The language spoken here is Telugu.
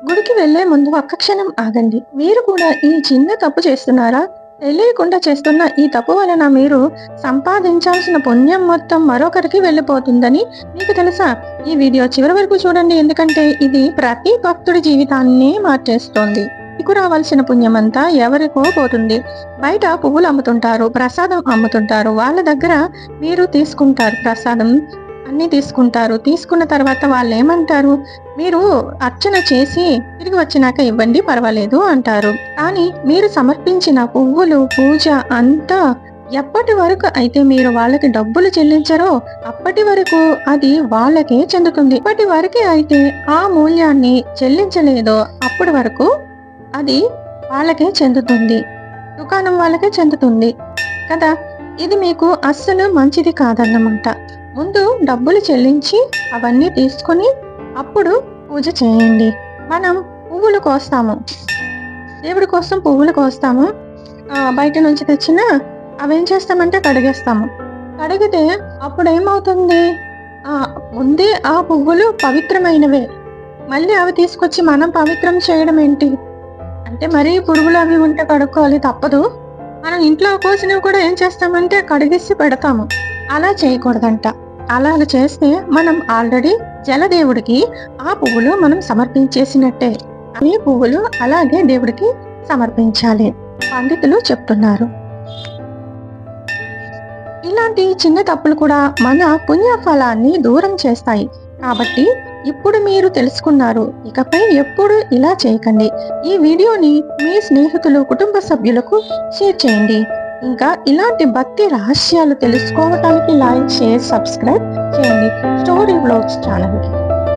గుడికి వెళ్లే ముందు ఒక్క క్షణం ఆగండి. మీరు కూడా ఈ చిన్న తప్పు చేస్తున్నారా? తెలియకుండా చేస్తున్న ఈ తప్పు వలన మీరు సంపాదించాల్సిన పుణ్యం మొత్తం మరొకరికి వెళ్ళిపోతుందని మీకు తెలుసా? ఈ వీడియో చివరి వరకు చూడండి. ఎందుకంటే ఇది ప్రతి భక్తుడి జీవితాన్ని మార్చేస్తోంది. మీకు రావాల్సిన పుణ్యమంతా ఎవరికో పోతుంది. బయట పువ్వులు అమ్ముతుంటారు, ప్రసాదం అమ్ముతుంటారు. వాళ్ళ దగ్గర మీరు తీసుకుంటారు ప్రసాదం, అన్నీ తీసుకుంటారు. తీసుకున్న తర్వాత వాళ్ళు ఏమంటారు? మీరు అర్చన చేసి తిరిగి వచ్చినాక ఇవ్వండి, పర్వాలేదు అంటారు. కానీ మీరు సమర్పించిన పువ్వులు, పూజ అంతా ఎప్పటి వరకు అయితే మీరు వాళ్ళకి డబ్బులు చెల్లించరో అప్పటి వరకు అది వాళ్ళకే చెందుతుంది. ఇప్పటి వరకు అయితే ఆ మూల్యాన్ని చెల్లించలేదో అప్పటి వరకు అది వాళ్ళకే చెందుతుంది, దుకాణం వాళ్ళకే చెందుతుంది కదా. ఇది మీకు అస్సలు మంచిది కాదన్నమాట. ముందు డబ్బులు చెల్లించి అవన్నీ తీసుకొని అప్పుడు పూజ చేయండి. మనం పువ్వులు కోస్తాము, దేవుడి కోసం పువ్వులు కోస్తాము. బయట నుంచి తెచ్చిన అవేం చేస్తామంటే కడిగేస్తాము. కడిగితే అప్పుడు ఏమవుతుంది? ముందే ఆ పువ్వులు పవిత్రమైనవే, మళ్ళీ అవి తీసుకొచ్చి మనం పవిత్రం చేయడం ఏంటి అంటే, మరీ పురుగులు అవి ఉంటే కడుక్కోవాలి, తప్పదు. మనం ఇంట్లో కోసినవి కూడా ఏం చేస్తామంటే కడిగేసి పెడతాము. అలా చేయకూడదంట. అలాగ చేస్తే మనం ఆల్రెడీ జలదేవుడికి ఆ పువ్వులు మనం సమర్పించేసినట్టే. అవి పువ్వులు అలాగే దేవుడికి సమర్పించాలి, పండితులు చెప్తున్నారు. ఇలాంటి చిన్న తప్పులు కూడా మన పుణ్యఫలాన్ని దూరం చేస్తాయి. కాబట్టి ఇప్పుడు మీరు తెలుసుకున్నారు. ఇకపై ఎప్పుడు ఇలా చేయకండి. ఈ వీడియోని మీ స్నేహితులు, కుటుంబ సభ్యులకు షేర్ చేయండి. ఇంకా ఇలాంటి భక్తి రహస్యాలు తెలుసుకోవటానికి లైక్, షేర్, సబ్స్క్రైబ్ చేయండి స్టోరీ వ్లాగ్స్ ఛానల్కి.